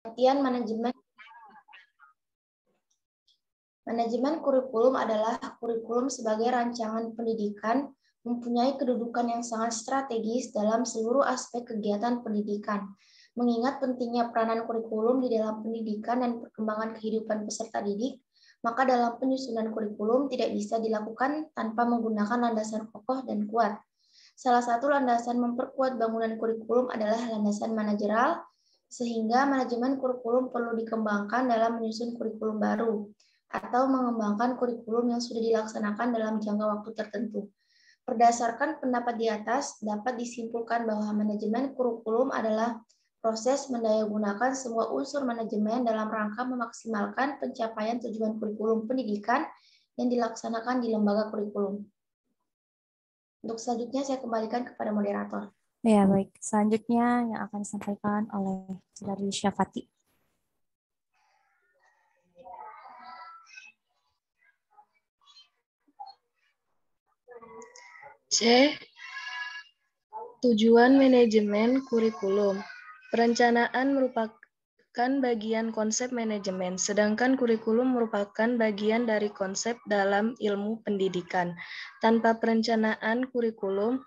Pengertian manajemen kurikulum adalah kurikulum sebagai rancangan pendidikan mempunyai kedudukan yang sangat strategis dalam seluruh aspek kegiatan pendidikan. Mengingat pentingnya peranan kurikulum di dalam pendidikan dan perkembangan kehidupan peserta didik, maka dalam penyusunan kurikulum tidak bisa dilakukan tanpa menggunakan landasan kokoh dan kuat. Salah satu landasan memperkuat bangunan kurikulum adalah landasan manajerial, sehingga manajemen kurikulum perlu dikembangkan dalam menyusun kurikulum baru atau mengembangkan kurikulum yang sudah dilaksanakan dalam jangka waktu tertentu. Berdasarkan pendapat di atas, dapat disimpulkan bahwa manajemen kurikulum adalah proses mendayagunakan semua unsur manajemen dalam rangka memaksimalkan pencapaian tujuan kurikulum pendidikan yang dilaksanakan di lembaga kurikulum. Untuk selanjutnya saya kembalikan kepada moderator. Ya, baik. Selanjutnya yang akan disampaikan oleh Saudari Syafati. C. Tujuan manajemen kurikulum. Perencanaan merupakan bagian konsep manajemen, sedangkan kurikulum merupakan bagian dari konsep dalam ilmu pendidikan. Tanpa perencanaan kurikulum,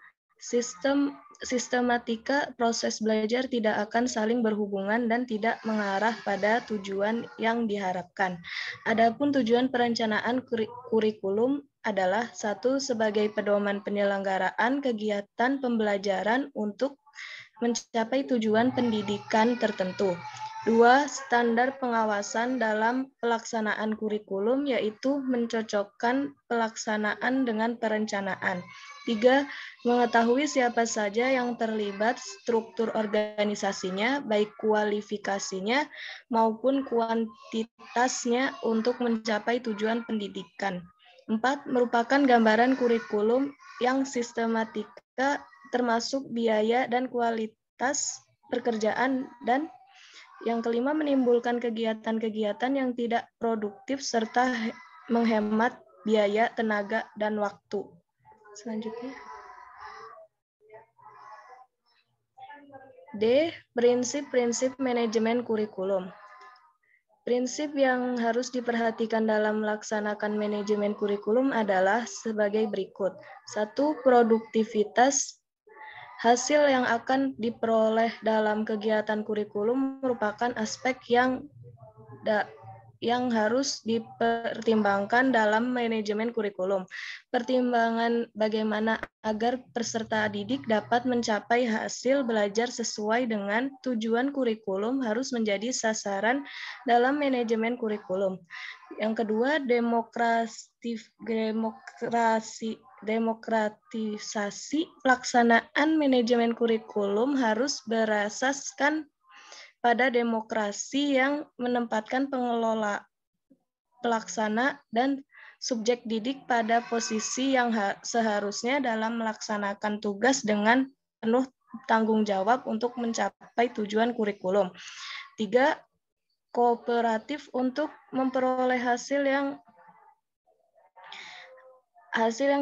sistematika proses belajar tidak akan saling berhubungan dan tidak mengarah pada tujuan yang diharapkan. Adapun tujuan perencanaan kurikulum adalah 1. Sebagai pedoman penyelenggaraan kegiatan pembelajaran untuk mencapai tujuan pendidikan tertentu. 2. Standar pengawasan dalam pelaksanaan kurikulum, yaitu mencocokkan pelaksanaan dengan perencanaan. 3. Mengetahui siapa saja yang terlibat, struktur organisasinya, baik kualifikasinya maupun kuantitasnya untuk mencapai tujuan pendidikan. 4. Merupakan gambaran kurikulum yang sistematika termasuk biaya dan kualitas pekerjaan. Dan yang kelima, menimbulkan kegiatan-kegiatan yang tidak produktif serta menghemat biaya, tenaga, dan waktu. Selanjutnya. D. Prinsip-prinsip manajemen kurikulum. Prinsip yang harus diperhatikan dalam melaksanakan manajemen kurikulum adalah sebagai berikut. 1. Produktivitas. Hasil yang akan diperoleh dalam kegiatan kurikulum merupakan aspek yang harus dipertimbangkan dalam manajemen kurikulum. Pertimbangan bagaimana agar peserta didik dapat mencapai hasil belajar sesuai dengan tujuan kurikulum harus menjadi sasaran dalam manajemen kurikulum. Yang kedua, demokratisasi pelaksanaan manajemen kurikulum harus berasaskan pada demokrasi yang menempatkan pengelola, pelaksana, dan subjek didik pada posisi yang seharusnya dalam melaksanakan tugas dengan penuh tanggung jawab untuk mencapai tujuan kurikulum. 3. Kooperatif untuk memperoleh hasil yang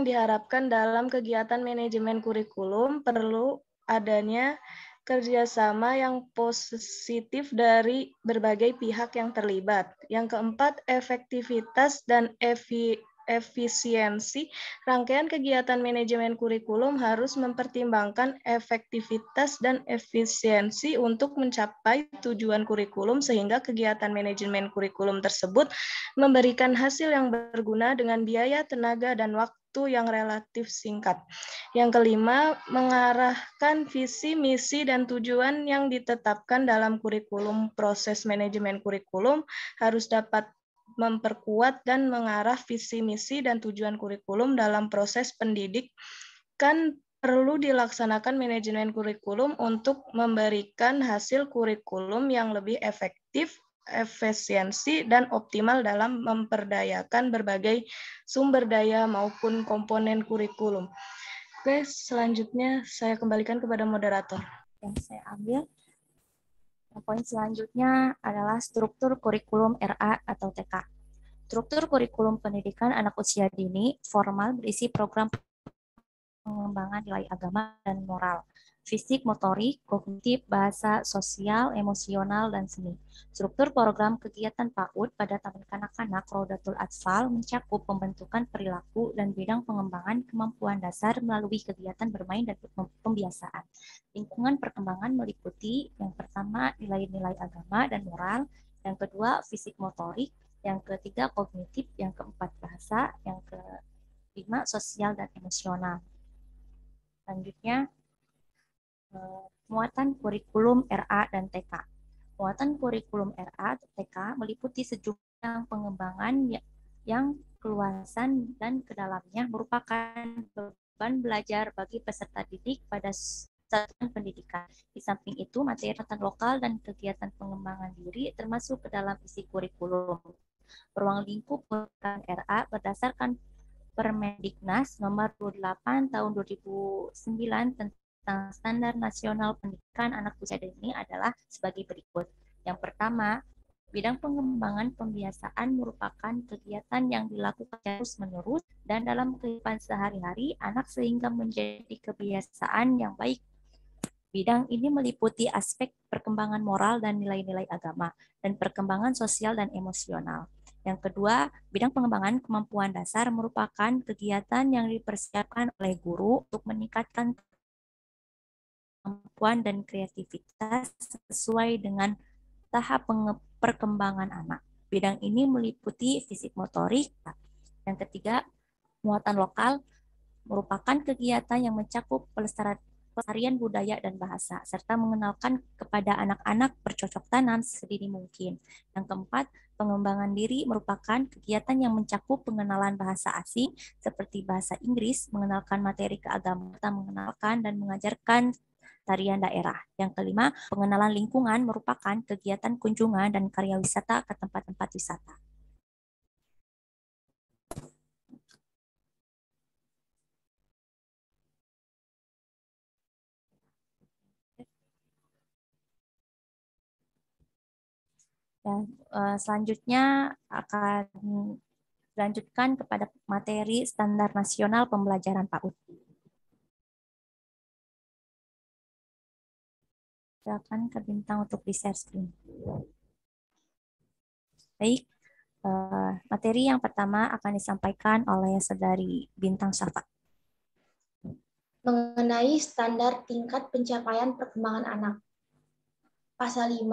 diharapkan dalam kegiatan manajemen kurikulum perlu adanya kerjasama yang positif dari berbagai pihak yang terlibat. Yang keempat, efektivitas dan efisiensi. Rangkaian kegiatan manajemen kurikulum harus mempertimbangkan efektivitas dan efisiensi untuk mencapai tujuan kurikulum sehingga kegiatan manajemen kurikulum tersebut memberikan hasil yang berguna dengan biaya, tenaga, dan waktu yang relatif singkat. Yang kelima, mengarahkan visi, misi, dan tujuan yang ditetapkan dalam kurikulum. Proses manajemen kurikulum harus dapat memperkuat dan mengarah visi, misi, dan tujuan kurikulum dalam proses pendidikan. Perlu dilaksanakan manajemen kurikulum untuk memberikan hasil kurikulum yang lebih efektif, efisiensi, dan optimal dalam memperdayakan berbagai sumber daya maupun komponen kurikulum. Oke, selanjutnya saya kembalikan kepada moderator. Yang saya ambil. Poin selanjutnya adalah struktur kurikulum RA atau TK. Struktur kurikulum pendidikan anak usia dini formal berisi program pengembangan nilai agama dan moral, fisik, motorik, kognitif, bahasa, sosial, emosional, dan seni. Struktur program kegiatan PAUD pada Taman Kanak-kanak Raudatul Atfal mencakup pembentukan perilaku dan bidang pengembangan kemampuan dasar melalui kegiatan bermain dan pembiasaan. Lingkungan perkembangan meliputi yang pertama nilai-nilai agama dan moral, yang kedua fisik motorik, yang ketiga kognitif, yang keempat bahasa, yang kelima sosial dan emosional. Selanjutnya, muatan kurikulum RA dan TK. Muatan kurikulum RA atau TK meliputi sejumlah pengembangan yang keluasan dan kedalamnya merupakan beban belajar bagi peserta didik pada satuan pendidikan. Di samping itu, materi lokal dan kegiatan pengembangan diri termasuk ke dalam isi kurikulum. Ruang lingkup pendidikan RA berdasarkan Permendiknas nomor 28 tahun 2009 tentang Standar Nasional Pendidikan Anak Usia Dini adalah sebagai berikut. Yang pertama, bidang pengembangan pembiasaan merupakan kegiatan yang dilakukan terus-menerus dan dalam kehidupan sehari-hari anak sehingga menjadi kebiasaan yang baik. Bidang ini meliputi aspek perkembangan moral dan nilai-nilai agama, dan perkembangan sosial dan emosional. Yang kedua, bidang pengembangan kemampuan dasar merupakan kegiatan yang dipersiapkan oleh guru untuk meningkatkan kemampuan dan kreativitas sesuai dengan tahap perkembangan anak. Bidang ini meliputi fisik motorik. Yang ketiga, muatan lokal merupakan kegiatan yang mencakup pelestarian budaya dan bahasa, serta mengenalkan kepada anak-anak bercocok tanam sedini mungkin. Yang keempat, pengembangan diri merupakan kegiatan yang mencakup pengenalan bahasa asing seperti bahasa Inggris, mengenalkan materi keagamaan, mengenalkan dan mengajarkan tarian daerah. Yang kelima, pengenalan lingkungan merupakan kegiatan kunjungan dan karya wisata ke tempat-tempat wisata. Dan selanjutnya akan dilanjutkan kepada materi standar nasional pembelajaran PAUD. Silakan ke Bintang untuk di-share screen. Baik, materi yang pertama akan disampaikan oleh Saudari Bintang Syafa. Mengenai standar tingkat pencapaian perkembangan anak. Pasal 5,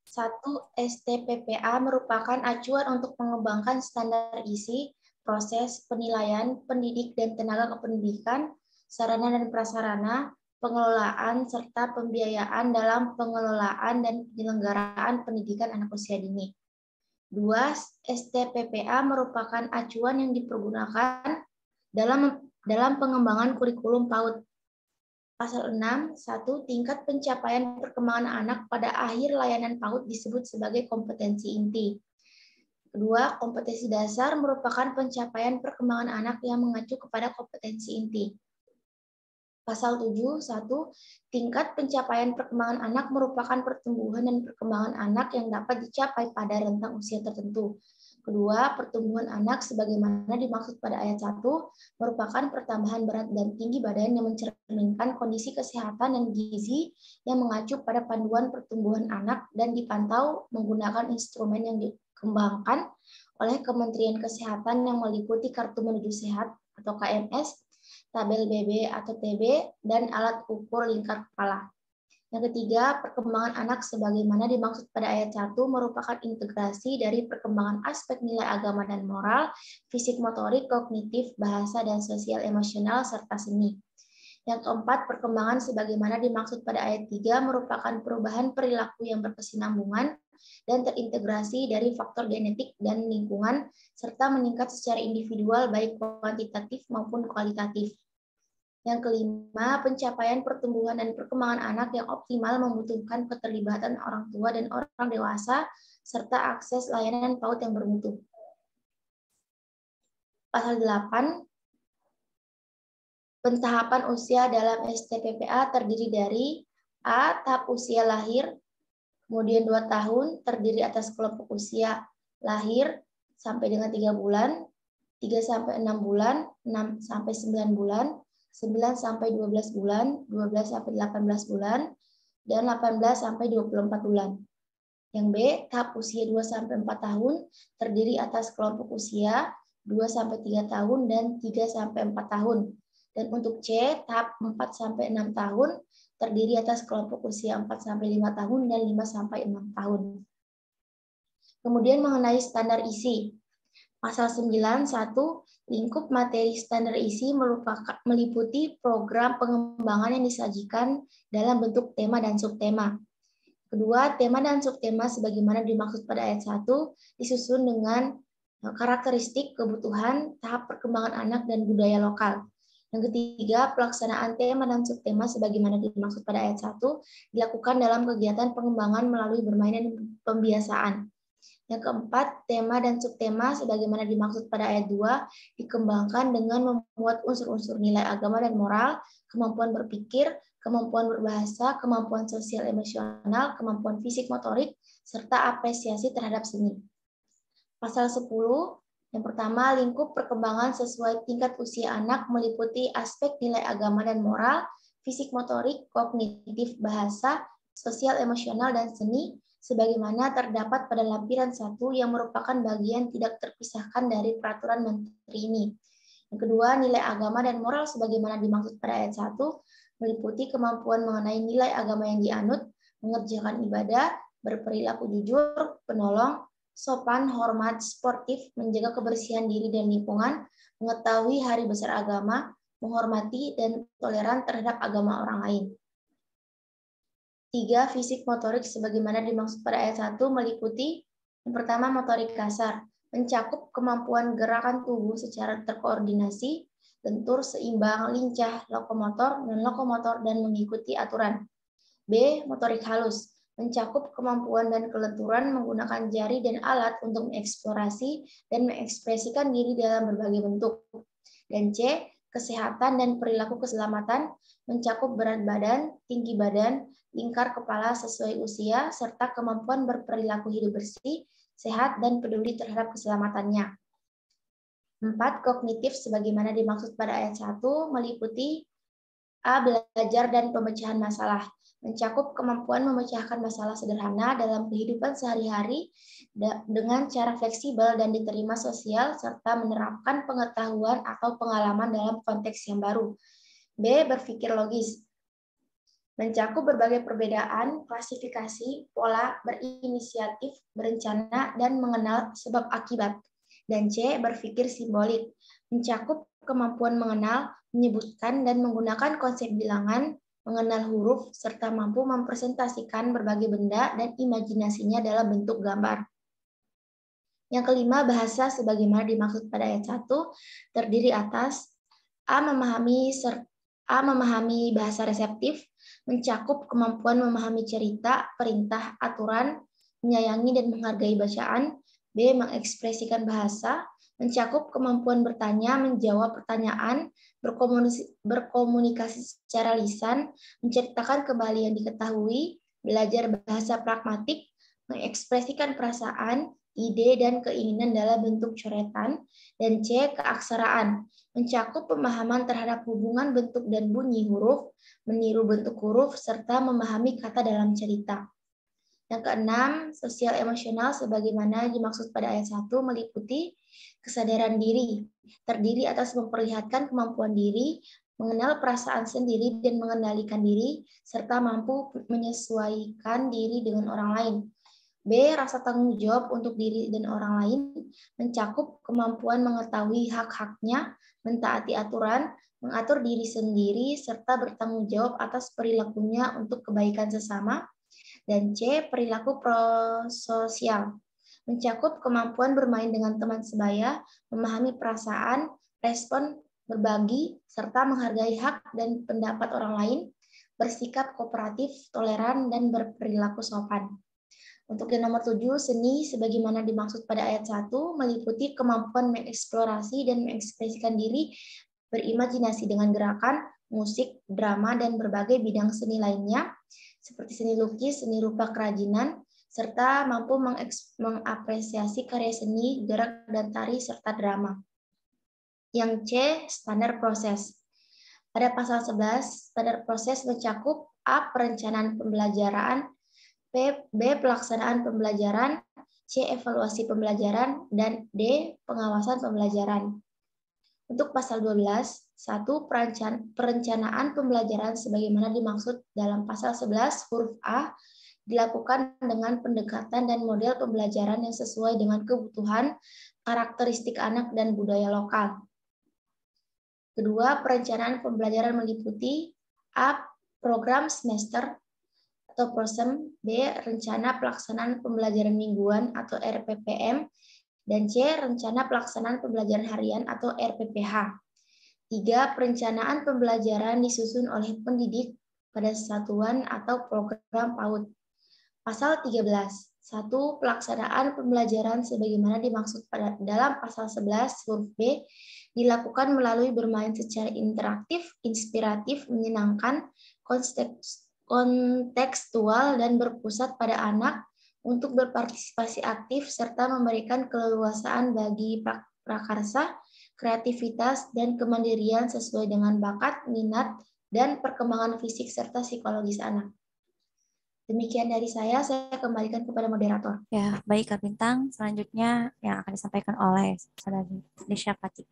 1 STPPA merupakan acuan untuk mengembangkan standar isi, proses, penilaian, pendidik dan tenaga kependidikan, sarana dan prasarana, pengelolaan, serta pembiayaan dalam pengelolaan dan penyelenggaraan pendidikan anak usia dini. 2. STPPA merupakan acuan yang dipergunakan dalam pengembangan kurikulum PAUD. Pasal 6, 1. Tingkat pencapaian perkembangan anak pada akhir layanan PAUD disebut sebagai kompetensi inti. Kedua, kompetensi dasar merupakan pencapaian perkembangan anak yang mengacu kepada kompetensi inti. Pasal 7, 1. Tingkat pencapaian perkembangan anak merupakan pertumbuhan dan perkembangan anak yang dapat dicapai pada rentang usia tertentu. Kedua, pertumbuhan anak sebagaimana dimaksud pada ayat 1 merupakan pertambahan berat dan tinggi badan yang mencerminkan kondisi kesehatan dan gizi yang mengacu pada panduan pertumbuhan anak dan dipantau menggunakan instrumen yang dikembangkan oleh Kementerian Kesehatan yang meliputi Kartu Menuju Sehat atau KMS, tabel BB atau TB, dan alat ukur lingkar kepala. Yang ketiga, perkembangan anak sebagaimana dimaksud pada ayat 1 merupakan integrasi dari perkembangan aspek nilai agama dan moral, fisik motorik, kognitif, bahasa, dan sosial emosional, serta seni. Yang keempat, perkembangan sebagaimana dimaksud pada ayat 3 merupakan perubahan perilaku yang berkesinambungan dan terintegrasi dari faktor genetik dan lingkungan, serta meningkat secara individual baik kuantitatif maupun kualitatif. Yang kelima, pencapaian pertumbuhan dan perkembangan anak yang optimal membutuhkan keterlibatan orang tua dan orang dewasa, serta akses layanan PAUD yang bermutu. Pasal 8, pentahapan usia dalam STPPA terdiri dari A. Tahap usia lahir, kemudian 2 tahun, terdiri atas kelompok usia lahir sampai dengan 3 bulan, 3 sampai 6 bulan, 6 sampai 9 bulan, 9-12 bulan, 12-18 bulan, dan 18-24 bulan. Yang B, tahap usia 2-4 tahun terdiri atas kelompok usia 2-3 tahun dan 3-4 tahun. Dan untuk C, tahap 4-6 tahun terdiri atas kelompok usia 4-5 tahun dan 5-6 tahun. Kemudian mengenai standar isi. Pasal 9.1, lingkup materi standar isi meliputi program pengembangan yang disajikan dalam bentuk tema dan subtema. Kedua, tema dan subtema sebagaimana dimaksud pada ayat 1 disusun dengan karakteristik, kebutuhan, tahap perkembangan anak, dan budaya lokal. Yang ketiga, pelaksanaan tema dan subtema sebagaimana dimaksud pada ayat 1 dilakukan dalam kegiatan pengembangan melalui bermain dan pembiasaan. Yang keempat, tema dan subtema sebagaimana dimaksud pada ayat 2 dikembangkan dengan memuat unsur-unsur nilai agama dan moral, kemampuan berpikir, kemampuan berbahasa, kemampuan sosial emosional, kemampuan fisik motorik, serta apresiasi terhadap seni. Pasal 10, yang pertama, lingkup perkembangan sesuai tingkat usia anak meliputi aspek nilai agama dan moral, fisik motorik, kognitif, bahasa, sosial emosional, dan seni, sebagaimana terdapat pada lampiran 1 yang merupakan bagian tidak terpisahkan dari peraturan menteri ini. Yang kedua, nilai agama dan moral sebagaimana dimaksud pada ayat 1 meliputi kemampuan mengenai nilai agama yang dianut, mengerjakan ibadah, berperilaku jujur, penolong, sopan, hormat, sportif, menjaga kebersihan diri dan lingkungan, mengetahui hari besar agama, menghormati dan toleran terhadap agama orang lain. 3. Fisik motorik sebagaimana dimaksud pada ayat 1 meliputi yang pertama motorik kasar, mencakup kemampuan gerakan tubuh secara terkoordinasi, lentur, seimbang, lincah, lokomotor, dan mengikuti aturan. B. Motorik halus, mencakup kemampuan dan kelenturan menggunakan jari dan alat untuk mengeksplorasi dan mengekspresikan diri dalam berbagai bentuk. Dan C. Kesehatan dan perilaku keselamatan, mencakup berat badan, tinggi badan, lingkar kepala sesuai usia, serta kemampuan berperilaku hidup bersih, sehat, dan peduli terhadap keselamatannya. 4. Kognitif sebagaimana dimaksud pada ayat 1 meliputi A. Belajar dan pemecahan masalah, mencakup kemampuan memecahkan masalah sederhana dalam kehidupan sehari-hari dengan cara fleksibel dan diterima sosial, serta menerapkan pengetahuan atau pengalaman dalam konteks yang baru. B. Berpikir logis, mencakup berbagai perbedaan, klasifikasi, pola, berinisiatif, berencana, dan mengenal sebab akibat. Dan C. Berpikir simbolik, mencakup kemampuan mengenal, menyebutkan, dan menggunakan konsep bilangan, mengenal huruf, serta mampu mempresentasikan berbagai benda dan imajinasinya dalam bentuk gambar. Yang kelima, bahasa sebagaimana dimaksud pada ayat 1 terdiri atas A. Memahami bahasa reseptif, mencakup kemampuan memahami cerita, perintah, aturan, menyayangi dan menghargai bacaan. B. Mengekspresikan bahasa, mencakup kemampuan bertanya, menjawab pertanyaan, berkomunikasi secara lisan, menceritakan kembali yang diketahui, belajar bahasa pragmatik, mengekspresikan perasaan, ide, dan keinginan dalam bentuk coretan. Dan C. Keaksaraan, mencakup pemahaman terhadap hubungan bentuk dan bunyi huruf, meniru bentuk huruf, serta memahami kata dalam cerita. Yang keenam, sosial emosional sebagaimana dimaksud pada ayat 1 meliputi kesadaran diri, terdiri atas memperlihatkan kemampuan diri, mengenal perasaan sendiri dan mengendalikan diri, serta mampu menyesuaikan diri dengan orang lain. B. Rasa tanggung jawab untuk diri dan orang lain, mencakup kemampuan mengetahui hak-haknya, mentaati aturan, mengatur diri sendiri, serta bertanggung jawab atas perilakunya untuk kebaikan sesama. Dan C. Perilaku prososial, mencakup kemampuan bermain dengan teman sebaya, memahami perasaan, respon, berbagi, serta menghargai hak dan pendapat orang lain, bersikap kooperatif, toleran, dan berperilaku sopan. Untuk yang nomor 7, seni sebagaimana dimaksud pada ayat 1 meliputi kemampuan mengeksplorasi dan mengekspresikan diri, berimajinasi dengan gerakan, musik, drama, dan berbagai bidang seni lainnya, seperti seni lukis, seni rupa kerajinan, serta mampu mengapresiasi karya seni, gerak, dan tari, serta drama. Yang C. Standar proses. Pada pasal 11, standar proses mencakup A. Perencanaan pembelajaran, B. Pelaksanaan pembelajaran, C. Evaluasi pembelajaran, dan D. Pengawasan pembelajaran. Untuk pasal 12, 1. Perencanaan pembelajaran sebagaimana dimaksud dalam pasal 11 huruf A dilakukan dengan pendekatan dan model pembelajaran yang sesuai dengan kebutuhan, karakteristik anak, dan budaya lokal. Kedua, perencanaan pembelajaran meliputi A. Program semester atau PROSEM, B. Rencana pelaksanaan pembelajaran mingguan atau RPPM, dan C. Rencana pelaksanaan pembelajaran harian atau RPPH. 3. Perencanaan pembelajaran disusun oleh pendidik pada satuan atau program PAUD. Pasal 13. 1. Pelaksanaan pembelajaran sebagaimana dimaksud dalam pasal 11 huruf B dilakukan melalui bermain secara interaktif, inspiratif, menyenangkan, kontekstual, dan berpusat pada anak untuk berpartisipasi aktif serta memberikan keleluasaan bagi prakarsa, kreativitas, dan kemandirian sesuai dengan bakat, minat, dan perkembangan fisik serta psikologis anak. Demikian dari saya kembalikan kepada moderator. Ya, baik Kak Bintang. Selanjutnya yang akan disampaikan oleh Saudari Desya Pati.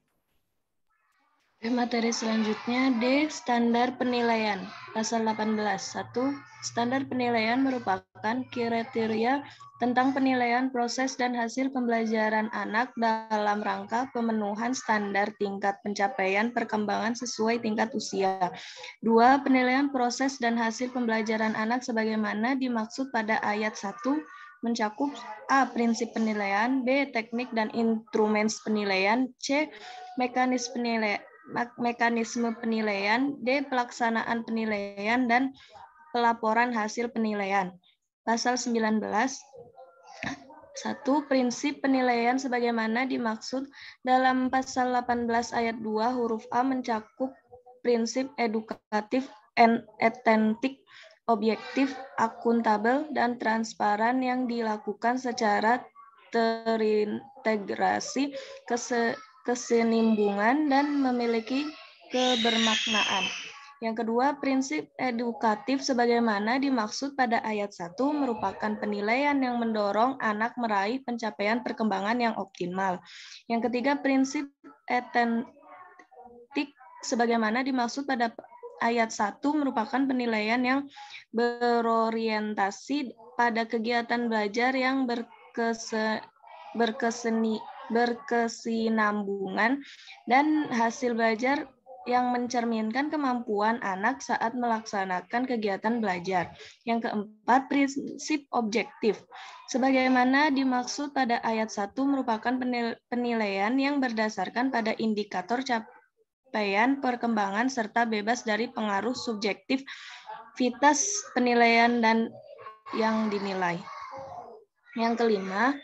Materi selanjutnya D. Standar penilaian. Pasal 18. 1. Standar penilaian merupakan kriteria tentang penilaian proses dan hasil pembelajaran anak dalam rangka pemenuhan standar tingkat pencapaian perkembangan sesuai tingkat usia. 2. Penilaian proses dan hasil pembelajaran anak sebagaimana dimaksud pada ayat 1 mencakup A. Prinsip penilaian, B. Teknik dan instrumen penilaian, C. Mekanisme penilaian, D. Pelaksanaan penilaian, dan pelaporan hasil penilaian. Pasal 19. 1. Prinsip penilaian sebagaimana dimaksud dalam pasal 18 ayat 2 huruf A mencakup prinsip edukatif, etentik, objektif, akuntabel, dan transparan yang dilakukan secara terintegrasi, kesenimbungan, dan memiliki kebermaknaan. Yang kedua, prinsip edukatif sebagaimana dimaksud pada ayat 1 merupakan penilaian yang mendorong anak meraih pencapaian perkembangan yang optimal. Yang ketiga, prinsip etentik sebagaimana dimaksud pada ayat 1 merupakan penilaian yang berorientasi pada kegiatan belajar yang berkesinambungan dan hasil belajar yang mencerminkan kemampuan anak saat melaksanakan kegiatan belajar. Yang keempat, prinsip objektif. Sebagaimana dimaksud pada ayat 1 merupakan penilaian yang berdasarkan pada indikator capaian perkembangan serta bebas dari pengaruh subjektivitas penilaian dan yang dinilai. Yang kelima,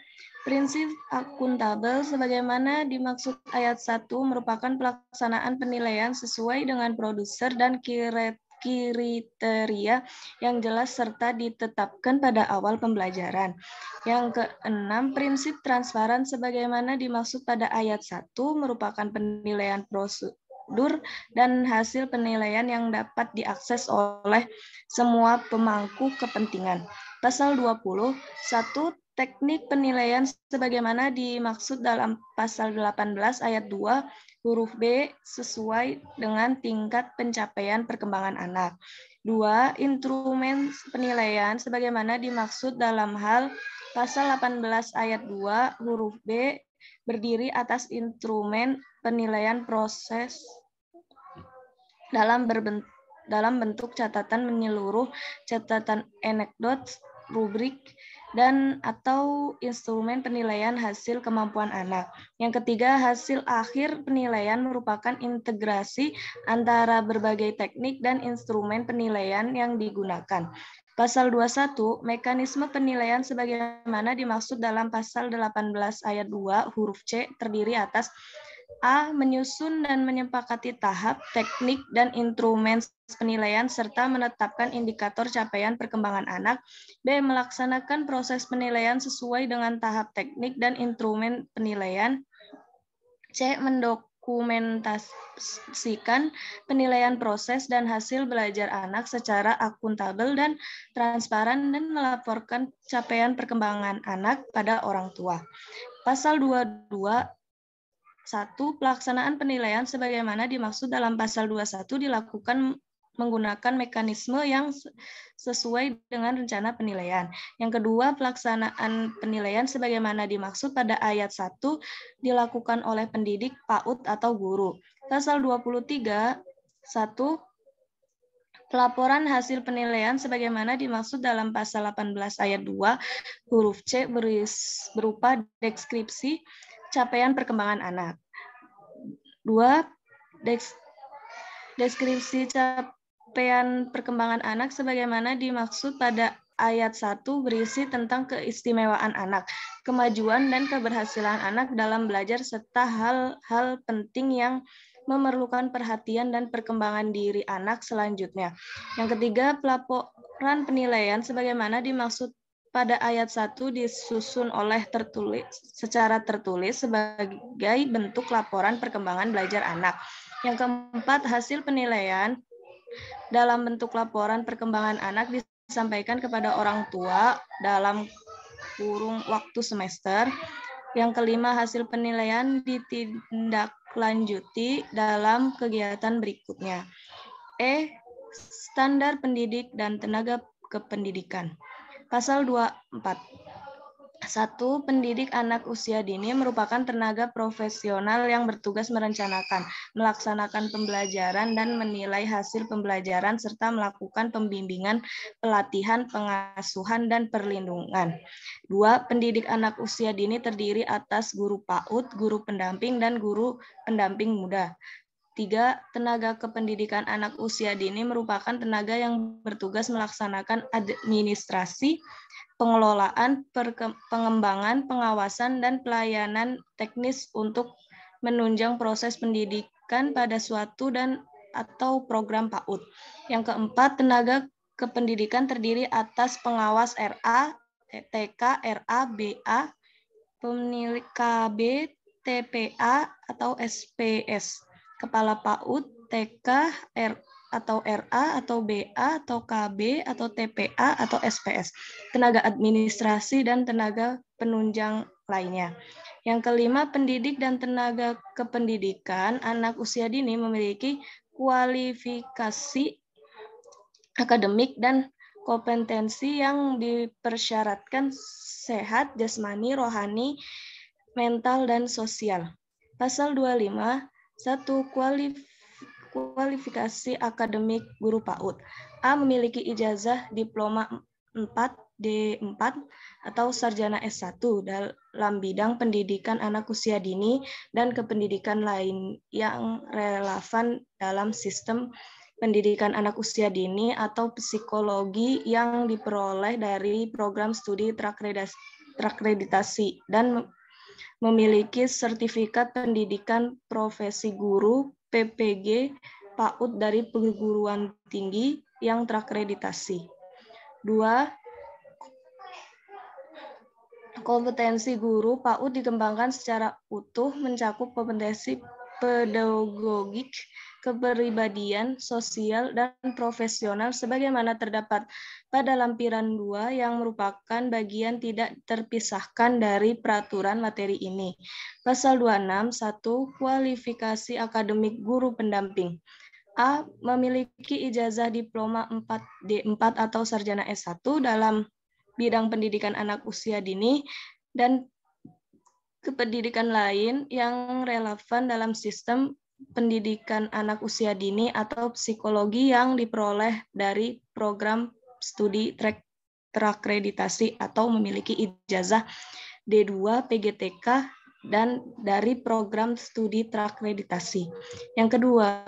prinsip akuntabel sebagaimana dimaksud ayat 1 merupakan pelaksanaan penilaian sesuai dengan prosedur dan kriteria yang jelas serta ditetapkan pada awal pembelajaran. Yang keenam, prinsip transparan sebagaimana dimaksud pada ayat 1 merupakan penilaian prosedur dan hasil penilaian yang dapat diakses oleh semua pemangku kepentingan. Pasal 20, 1. Teknik penilaian sebagaimana dimaksud dalam pasal 18 ayat 2 huruf B sesuai dengan tingkat pencapaian perkembangan anak. 2. Instrumen penilaian sebagaimana dimaksud dalam hal pasal 18 ayat 2 huruf B berdiri atas instrumen penilaian proses dalam bentuk catatan menyeluruh, catatan anekdot, rubrik, dan atau instrumen penilaian hasil kemampuan anak. Yang ketiga, hasil akhir penilaian merupakan integrasi antara berbagai teknik dan instrumen penilaian yang digunakan. Pasal 21, mekanisme penilaian sebagaimana dimaksud dalam pasal 18 ayat 2 huruf C terdiri atas A. Menyusun dan menyepakati tahap, teknik, dan instrumen penilaian serta menetapkan indikator capaian perkembangan anak. B. Melaksanakan proses penilaian sesuai dengan tahap teknik dan instrumen penilaian. C. mendokumentasikan penilaian proses dan hasil belajar anak secara akuntabel dan transparan dan melaporkan capaian perkembangan anak pada orang tua. Pasal 22 1. Pelaksanaan penilaian sebagaimana dimaksud dalam pasal 21 dilakukan menggunakan mekanisme yang sesuai dengan rencana penilaian. Yang kedua, pelaksanaan penilaian sebagaimana dimaksud pada ayat 1 dilakukan oleh pendidik, PAUD, atau guru. Pasal 23, 1. Pelaporan hasil penilaian sebagaimana dimaksud dalam pasal 18 ayat 2 huruf C berupa deskripsi capaian perkembangan anak. 2. Deskripsi capaian perkembangan anak sebagaimana dimaksud pada ayat 1 berisi tentang keistimewaan anak, kemajuan dan keberhasilan anak dalam belajar serta hal-hal penting yang memerlukan perhatian dan perkembangan diri anak selanjutnya. Yang ketiga, pelaporan penilaian sebagaimana dimaksud pada ayat 1 disusun secara tertulis sebagai bentuk laporan perkembangan belajar anak. Yang keempat, hasil penilaian dalam bentuk laporan perkembangan anak disampaikan kepada orang tua dalam kurun waktu semester. Yang kelima, hasil penilaian ditindaklanjuti dalam kegiatan berikutnya. Standar pendidik dan tenaga kependidikan. Pasal 24. 1. Pendidik anak usia dini merupakan tenaga profesional yang bertugas merencanakan, melaksanakan pembelajaran dan menilai hasil pembelajaran serta melakukan pembimbingan, pelatihan, pengasuhan, dan perlindungan. 2. Pendidik anak usia dini terdiri atas guru PAUD, guru pendamping, dan guru pendamping muda. 3. Tenaga kependidikan anak usia dini merupakan tenaga yang bertugas melaksanakan administrasi, pengelolaan, pengembangan, pengawasan, dan pelayanan teknis untuk menunjang proses pendidikan pada suatu dan atau program PAUD. Yang keempat, tenaga kependidikan terdiri atas pengawas RA, TK, RA, BA, pemilik KB, TPA, atau SPS, kepala PAUD, TK, atau RA, atau BA, atau KB, atau TPA, atau SPS, tenaga administrasi, dan tenaga penunjang lainnya. Yang kelima, pendidik dan tenaga kependidikan anak usia dini memiliki kualifikasi akademik dan kompetensi yang dipersyaratkan sehat jasmani, rohani, mental, dan sosial. Pasal 25, 1. Kualifikasi akademik guru PAUD. A. Memiliki ijazah diploma 4, D4, atau sarjana S1 dalam bidang pendidikan anak usia dini dan kependidikan lain yang relevan dalam sistem pendidikan anak usia dini atau psikologi yang diperoleh dari program studi terakreditasi dan memiliki sertifikat pendidikan profesi guru PPG PAUD dari perguruan tinggi yang terakreditasi. 2. Kompetensi guru PAUD dikembangkan secara utuh mencakup kompetensi pedagogik, kepribadian, sosial, dan profesional sebagaimana terdapat pada lampiran 2 yang merupakan bagian tidak terpisahkan dari peraturan materi ini. Pasal 26, 1. Kualifikasi akademik guru pendamping. A. Memiliki ijazah diploma 4, D4, atau sarjana S1 dalam bidang pendidikan anak usia dini dan kependidikan lain yang relevan dalam sistem pendidikan anak usia dini atau psikologi yang diperoleh dari program studi terakreditasi atau memiliki ijazah D2 PGTK dan dari program studi terakreditasi. Yang kedua,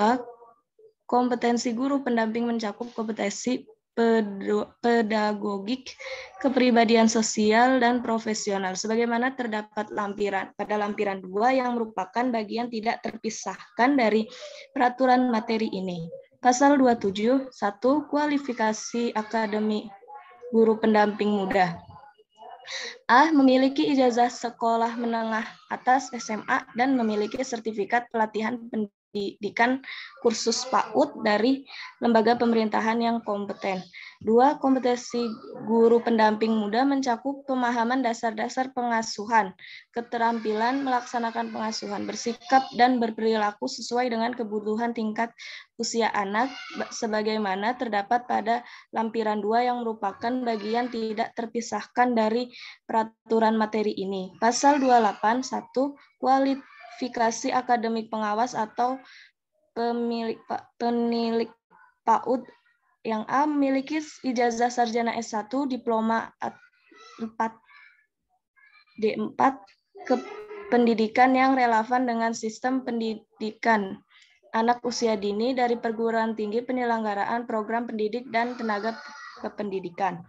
kompetensi guru pendamping mencakup kompetensi pedagogik, kepribadian sosial, dan profesional sebagaimana terdapat pada lampiran 2 yang merupakan bagian tidak terpisahkan dari peraturan materi ini. Pasal 27, 1. Kualifikasi akademik guru pendamping muda. A. Memiliki ijazah sekolah menengah atas SMA dan memiliki sertifikat pelatihan pendidikan kursus PAUD dari lembaga pemerintahan yang kompeten. 2. Kompetensi guru pendamping muda mencakup pemahaman dasar-dasar pengasuhan, keterampilan melaksanakan pengasuhan, bersikap dan berperilaku sesuai dengan kebutuhan tingkat usia anak sebagaimana terdapat pada lampiran 2 yang merupakan bagian tidak terpisahkan dari peraturan materi ini. Pasal 28.1 kualifikasi akademik pengawas atau penilik PAUD yang A memiliki ijazah sarjana S1, diploma 4D4 ke pendidikan yang relevan dengan sistem pendidikan anak usia dini dari perguruan tinggi penyelenggaraan program pendidik dan tenaga kependidikan.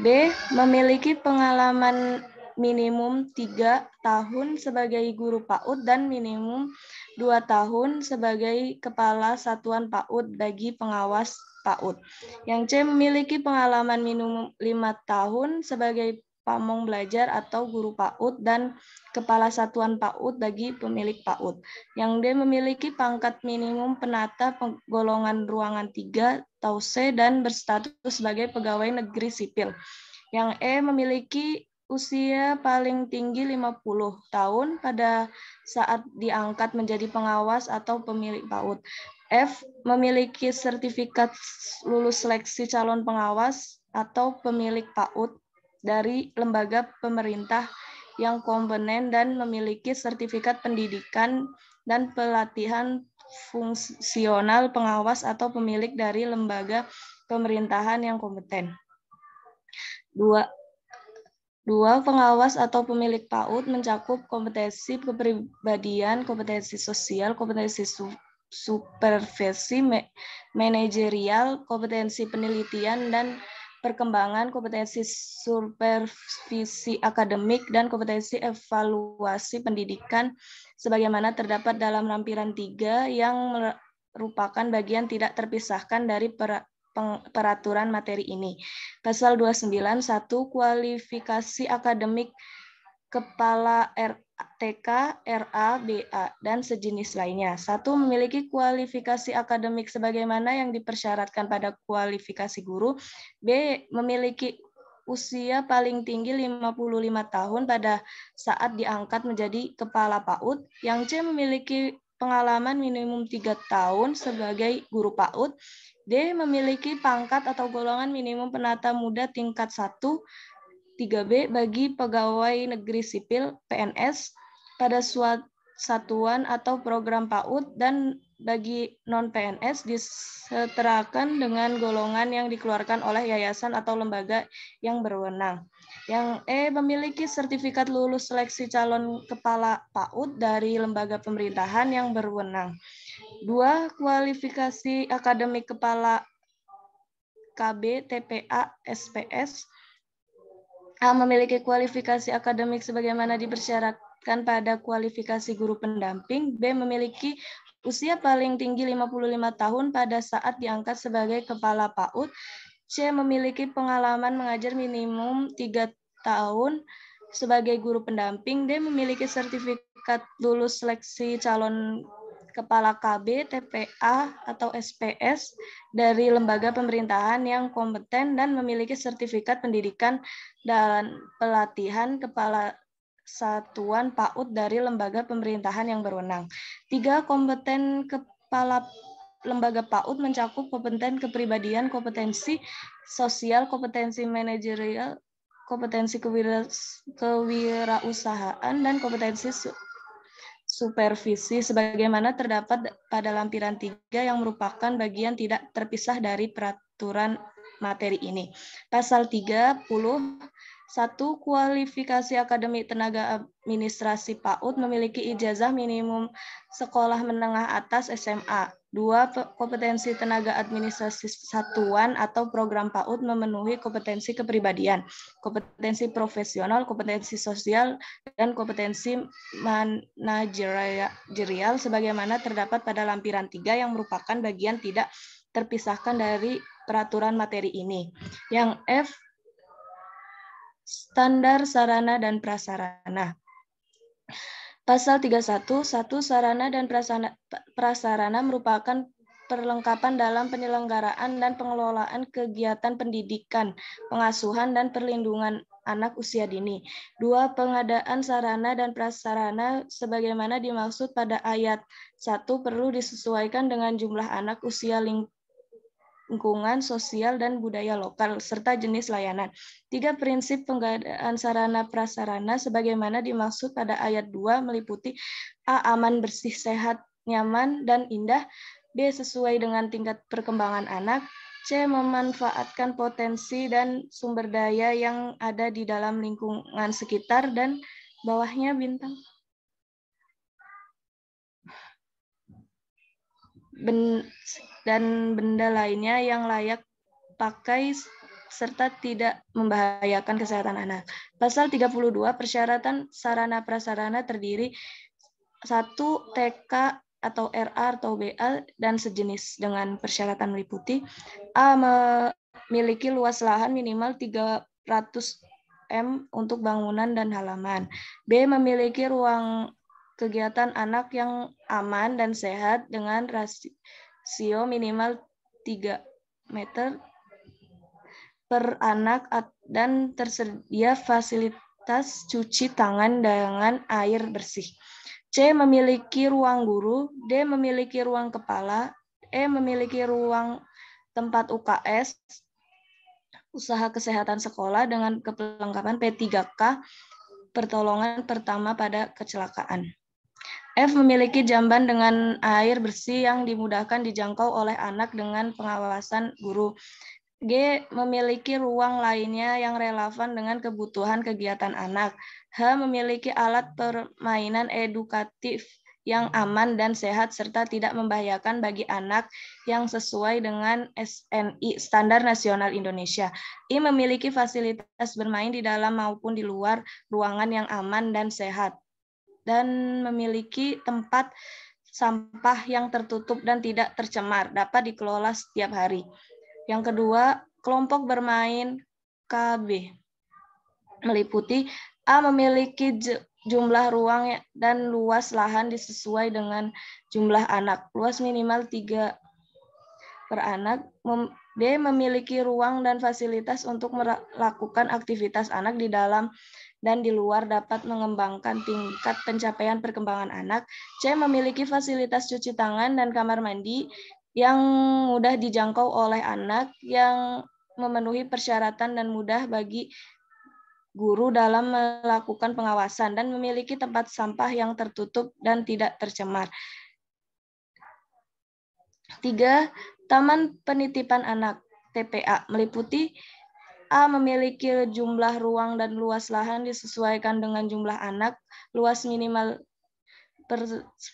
B. Memiliki pengalaman minimum 3 tahun sebagai guru PAUD dan minimum 2 tahun sebagai kepala satuan PAUD bagi pengawas PAUD. Yang C. Memiliki pengalaman minimum 5 tahun sebagai pamong belajar atau guru PAUD dan kepala satuan PAUD bagi pemilik PAUD. Yang D. Memiliki pangkat minimum penata golongan ruangan 3 atau C dan berstatus sebagai pegawai negeri sipil. Yang E. Memiliki usia paling tinggi 50 tahun pada saat diangkat menjadi pengawas atau pemilik PAUD. F. Memiliki sertifikat lulus seleksi calon pengawas atau pemilik PAUD dari lembaga pemerintah yang kompeten dan memiliki sertifikat pendidikan dan pelatihan fungsional pengawas atau pemilik dari lembaga pemerintahan yang kompeten. 2. Pengawas atau pemilik PAUD mencakup kompetensi kepribadian, kompetensi sosial, kompetensi supervisi manajerial, kompetensi penelitian dan perkembangan, kompetensi supervisi akademik, dan kompetensi evaluasi pendidikan sebagaimana terdapat dalam lampiran 3 yang merupakan bagian tidak terpisahkan dari peraturan materi ini. Pasal 29.1 kualifikasi akademik kepala TK, RA, BA, dan sejenis lainnya. 1. Memiliki kualifikasi akademik sebagaimana yang dipersyaratkan pada kualifikasi guru. B. Memiliki usia paling tinggi 55 tahun pada saat diangkat menjadi kepala PAUD. Yang C. Memiliki pengalaman minimum 3 tahun sebagai guru PAUD. D. Memiliki pangkat atau golongan minimum penata muda tingkat 1, 3B bagi pegawai negeri sipil (PNS) pada satuan atau program PAUD dan bagi non-PNS disetarakan dengan golongan yang dikeluarkan oleh yayasan atau lembaga yang berwenang. Yang E. Memiliki sertifikat lulus seleksi calon kepala PAUD dari lembaga pemerintahan yang berwenang. 2. Kualifikasi akademik kepala KB, TPA, SPS. A. Memiliki kualifikasi akademik sebagaimana dipersyaratkan pada kualifikasi guru pendamping. B. Memiliki usia paling tinggi 55 tahun pada saat diangkat sebagai kepala PAUD. C. Memiliki pengalaman mengajar minimum 3 tahun sebagai guru pendamping. D. Memiliki sertifikat lulus seleksi calon kepala KB, TPA, atau SPS dari lembaga pemerintahan yang kompeten dan memiliki sertifikat pendidikan dan pelatihan kepala satuan PAUD dari lembaga pemerintahan yang berwenang. 3. Kompeten kepala lembaga PAUD mencakup kompeten kepribadian, kompetensi sosial, kompetensi manajerial, kompetensi kewirausahaan, dan kompetensi supervisi sebagaimana terdapat pada lampiran 3 yang merupakan bagian tidak terpisah dari peraturan materi ini. Pasal 30. 1. Kualifikasi akademik tenaga administrasi PAUD memiliki ijazah minimum sekolah menengah atas SMA. 2. Kompetensi tenaga administrasi satuan atau program PAUD memenuhi kompetensi kepribadian, kompetensi profesional, kompetensi sosial, dan kompetensi manajerial sebagaimana terdapat pada lampiran 3 yang merupakan bagian tidak terpisahkan dari peraturan materi ini. Yang F. Standar sarana dan prasarana. Pasal 31, sarana dan prasarana merupakan perlengkapan dalam penyelenggaraan dan pengelolaan kegiatan pendidikan, pengasuhan, dan perlindungan anak usia dini. 2. Pengadaan sarana dan prasarana sebagaimana dimaksud pada ayat 1 perlu disesuaikan dengan jumlah anak usia lingkungan sosial dan budaya lokal, serta jenis layanan. 3. Prinsip pengadaan sarana prasarana sebagaimana dimaksud pada ayat 2 meliputi A. Aman, bersih, sehat, nyaman, dan indah. B. Sesuai dengan tingkat perkembangan anak. C. Memanfaatkan potensi dan sumber daya yang ada di dalam lingkungan sekitar, dan bawahnya bintang. Dan benda lainnya yang layak pakai serta tidak membahayakan kesehatan anak. Pasal 32, persyaratan sarana prasarana terdiri 1. TK atau RA atau BA dan sejenis dengan persyaratan meliputi A. Memiliki luas lahan minimal 300 m untuk bangunan dan halaman. B. Memiliki ruang kegiatan anak yang aman dan sehat dengan rasio minimal 3 meter per anak dan tersedia fasilitas cuci tangan dengan air bersih. C. Memiliki ruang guru. D. Memiliki ruang kepala. E. Memiliki ruang tempat UKS, usaha kesehatan sekolah dengan kelengkapan P3K, pertolongan pertama pada kecelakaan. F. Memiliki jamban dengan air bersih yang dimudahkan dijangkau oleh anak dengan pengawasan guru. G. Memiliki ruang lainnya yang relevan dengan kebutuhan kegiatan anak. H. Memiliki alat permainan edukatif yang aman dan sehat serta tidak membahayakan bagi anak yang sesuai dengan SNI, Standar Nasional Indonesia. I. Memiliki fasilitas bermain di dalam maupun di luar ruangan yang aman dan sehat. Dan memiliki tempat sampah yang tertutup dan tidak tercemar, dapat dikelola setiap hari. Yang kedua, kelompok bermain KB meliputi A. Memiliki jumlah ruang dan luas lahan disesuai dengan jumlah anak, luas minimal 3 per anak. B. Memiliki ruang dan fasilitas untuk melakukan aktivitas anak di dalam dan di luar, dapat mengembangkan tingkat pencapaian perkembangan anak. C. Memiliki fasilitas cuci tangan dan kamar mandi yang mudah dijangkau oleh anak, yang memenuhi persyaratan dan mudah bagi guru dalam melakukan pengawasan, dan memiliki tempat sampah yang tertutup dan tidak tercemar. 3. Taman penitipan anak TPA meliputi A. Memiliki jumlah ruang dan luas lahan disesuaikan dengan jumlah anak, luas minimal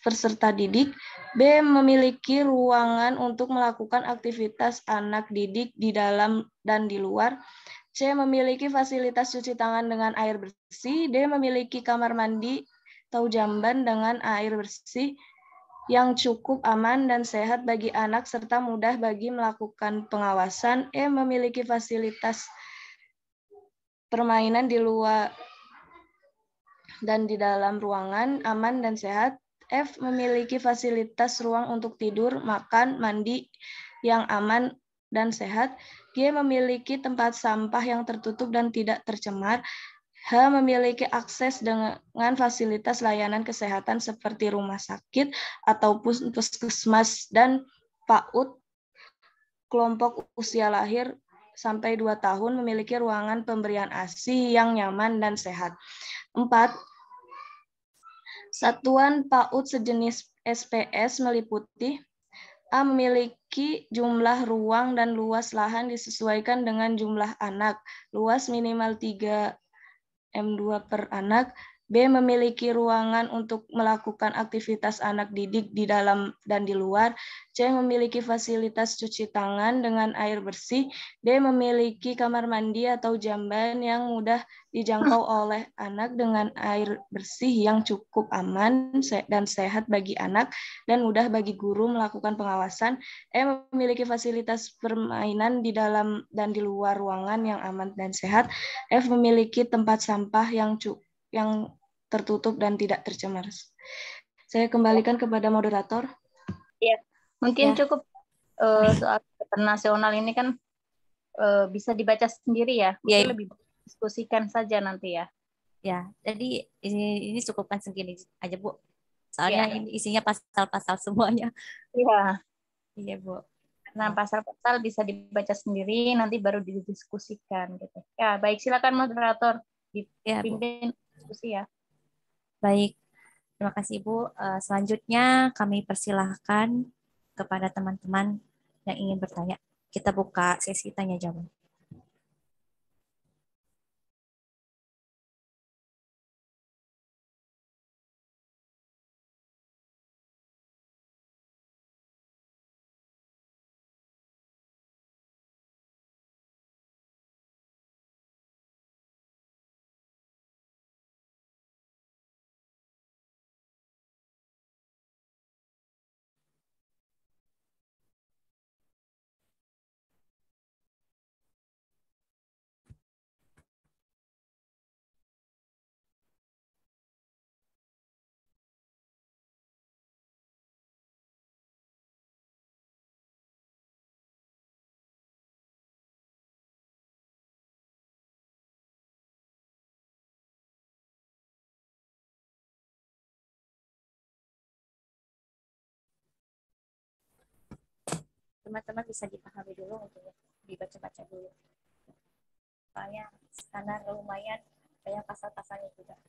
peserta didik. B. Memiliki ruangan untuk melakukan aktivitas anak didik di dalam dan di luar. C. Memiliki fasilitas cuci tangan dengan air bersih. D. Memiliki kamar mandi atau jamban dengan air bersih yang cukup aman dan sehat bagi anak serta mudah bagi melakukan pengawasan. E. Memiliki fasilitas permainan di luar dan di dalam ruangan aman dan sehat. F. Memiliki fasilitas ruang untuk tidur, makan, mandi yang aman dan sehat. G. Memiliki tempat sampah yang tertutup dan tidak tercemar. H. Memiliki akses dengan fasilitas layanan kesehatan seperti rumah sakit ataupun puskesmas dan PAUD. Kelompok usia lahir sampai 2 tahun memiliki ruangan pemberian ASI yang nyaman dan sehat. 4. Satuan PAUD sejenis SPS meliputi A. Memiliki jumlah ruang dan luas lahan disesuaikan dengan jumlah anak, luas minimal 3 M2 per anak. B. Memiliki ruangan untuk melakukan aktivitas anak didik di dalam dan di luar. C. Memiliki fasilitas cuci tangan dengan air bersih. D. Memiliki kamar mandi atau jamban yang mudah dijangkau oleh anak dengan air bersih yang cukup aman dan sehat bagi anak dan mudah bagi guru melakukan pengawasan. E. Memiliki fasilitas permainan di dalam dan di luar ruangan yang aman dan sehat. F. Memiliki tempat sampah yang tertutup dan tidak tercemar. Saya kembalikan kepada moderator. Ya, mungkin Ya. cukup soal internasional ini kan bisa dibaca sendiri ya. Mungkin lebih diskusikan saja nanti ya. Ya, jadi ini cukupkan segini aja, Bu. Soalnya Ya. ini isinya pasal-pasal semuanya. Iya. Iya, Bu. Nah, pasal-pasal bisa dibaca sendiri, nanti baru didiskusikan gitu. Ya, baik, silakan moderator dipimpin diskusi ya. Baik, terima kasih Bu. Selanjutnya kami persilahkan kepada teman-teman yang ingin bertanya. Kita buka sesi tanya jawab. Teman-teman bisa dipahami dulu untuk dibaca-baca dulu. Soalnya karena lumayan banyak pasal-pasalnya juga.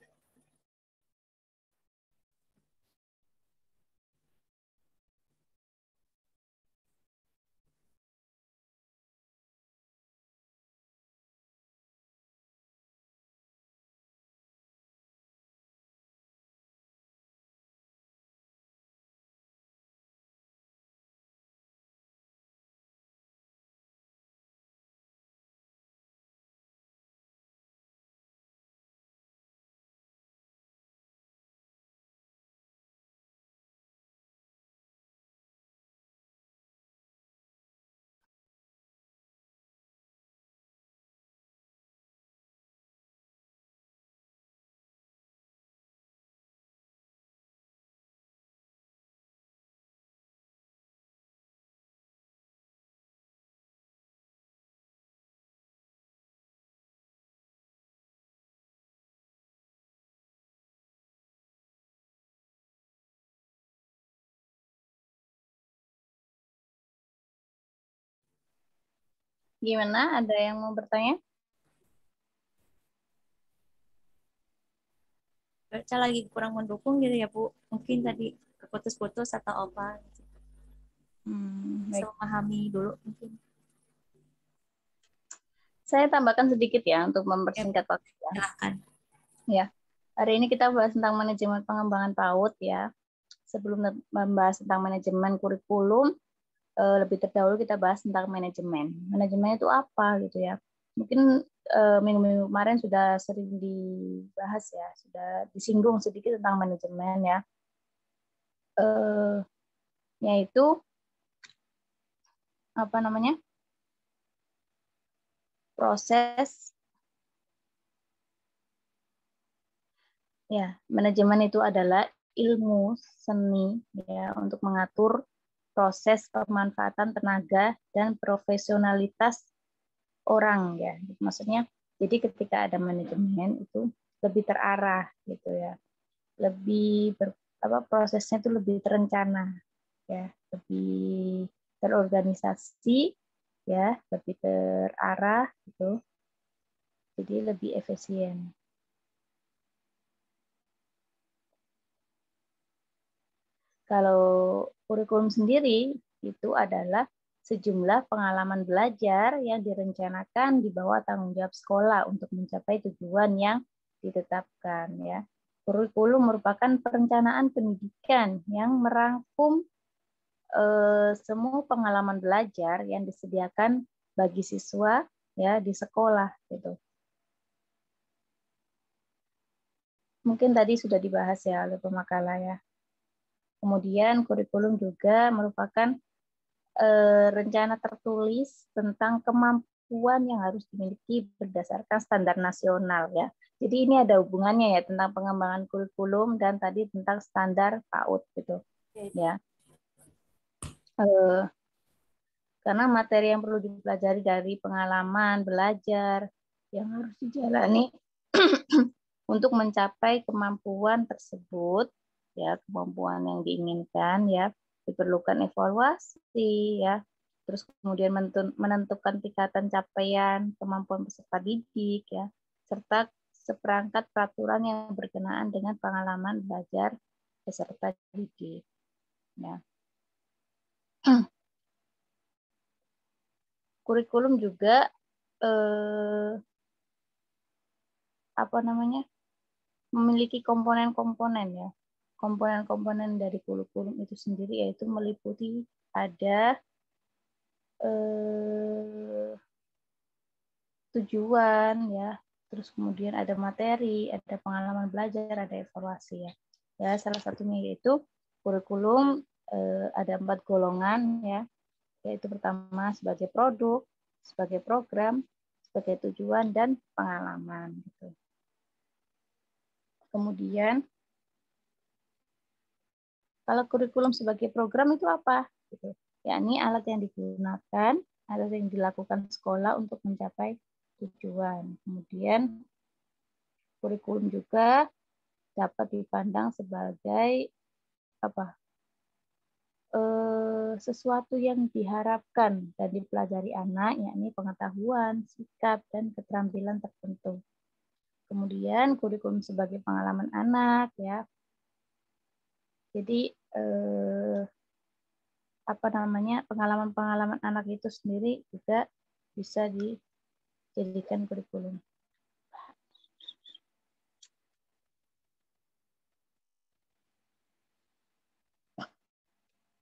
Gimana? Ada yang mau bertanya? Baca lagi kurang mendukung gitu ya, Bu. Mungkin tadi keputus-putus atau apa. Bisa Baik. memahami dulu mungkin. Saya tambahkan sedikit ya untuk mempersingkat waktu. Silahkan. Ya, hari ini kita bahas tentang manajemen pengembangan PAUD ya. Sebelum membahas tentang manajemen kurikulum, lebih terdahulu kita bahas tentang manajemen. Manajemen itu apa gitu ya? Mungkin minggu-minggu kemarin sudah sering dibahas ya, sudah disinggung sedikit tentang manajemen ya. Yaitu apa namanya? Proses ya, manajemen itu adalah ilmu seni ya untuk mengatur proses pemanfaatan tenaga dan profesionalitas orang ya. Maksudnya jadi ketika ada manajemen itu lebih terarah gitu ya. Lebih prosesnya itu lebih terencana ya, lebih terorganisasi ya, lebih terarah gitu. Jadi lebih efisien. Kalau kurikulum sendiri itu adalah sejumlah pengalaman belajar yang direncanakan di bawah tanggung jawab sekolah untuk mencapai tujuan yang ditetapkan ya. Kurikulum merupakan perencanaan pendidikan yang merangkum semua pengalaman belajar yang disediakan bagi siswa ya di sekolah gitu. Mungkin tadi sudah dibahas ya oleh pemakalah ya. Kemudian kurikulum juga merupakan rencana tertulis tentang kemampuan yang harus dimiliki berdasarkan standar nasional ya. Jadi ini ada hubungannya ya tentang pengembangan kurikulum dan tadi tentang standar PAUD gitu ya. Karena materi yang perlu dipelajari dari pengalaman belajar yang harus dijalani untuk mencapai kemampuan tersebut ya, kemampuan yang diinginkan ya, diperlukan evaluasi ya, terus kemudian menentukan tingkatan capaian kemampuan peserta didik ya, serta seperangkat peraturan yang berkenaan dengan pengalaman belajar peserta didik ya. Kurikulum juga memiliki komponen-komponen ya. Komponen-komponen dari kurikulum itu sendiri yaitu meliputi ada tujuan ya, terus kemudian ada materi, ada pengalaman belajar, ada evaluasi ya. Ya, salah satunya yaitu kurikulum ada 4 golongan ya, yaitu pertama sebagai produk, sebagai program, sebagai tujuan dan pengalaman gitu. Kemudian kalau kurikulum sebagai program itu apa? Gitu. Yakni alat yang digunakan, alat yang dilakukan sekolah untuk mencapai tujuan. Kemudian kurikulum juga dapat dipandang sebagai sesuatu yang diharapkan dan dipelajari anak, yakni pengetahuan, sikap, dan keterampilan tertentu. Kemudian kurikulum sebagai pengalaman anak, ya. Jadi pengalaman-pengalaman anak itu sendiri juga bisa dijadikan kurikulum.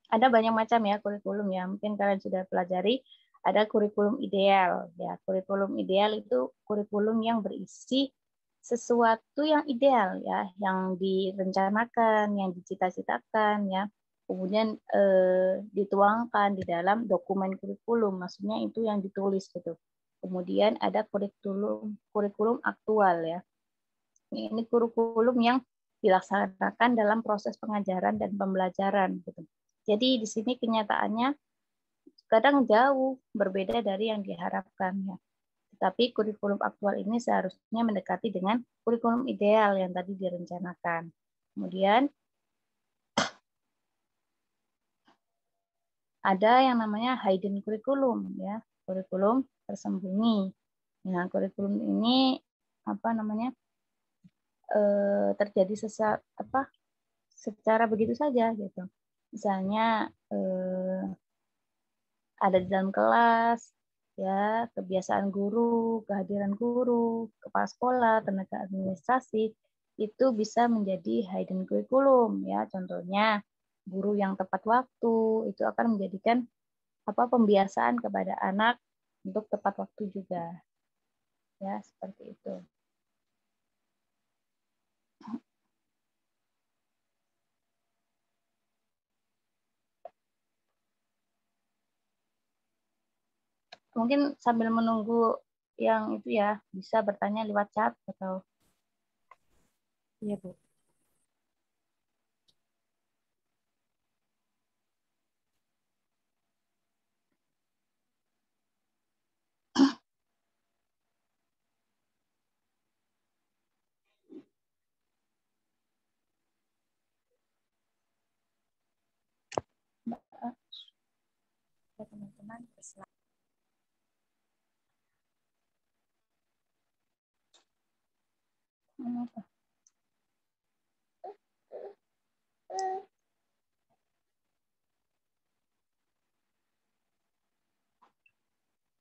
Ada banyak macam ya kurikulum ya. Mungkin kalian sudah pelajari. Ada kurikulum ideal ya. Kurikulum ideal itu kurikulum yang berisi sesuatu yang ideal ya, yang direncanakan, yang dicita-citakan ya. Kemudian dituangkan di dalam dokumen kurikulum. Maksudnya itu yang ditulis gitu. Kemudian ada kurikulum aktual ya. Ini kurikulum yang dilaksanakan dalam proses pengajaran dan pembelajaran gitu. Jadi di sini kenyataannya kadang jauh berbeda dari yang diharapkan ya. Tetapi kurikulum aktual ini seharusnya mendekati dengan kurikulum ideal yang tadi direncanakan. Kemudian ada yang namanya hidden curriculum ya, kurikulum tersembunyi. Nah, kurikulum ini terjadi secara begitu saja gitu. Misalnya ada di dalam kelas, ya kebiasaan guru, kehadiran guru, kepala sekolah, tenaga administrasi itu bisa menjadi hidden curriculum ya. Contohnya guru yang tepat waktu itu akan menjadikan pembiasaan kepada anak untuk tepat waktu juga. Ya, seperti itu. Mungkin sambil menunggu yang itu ya, bisa bertanya lewat chat atau. Iya, Bu. Teman-teman,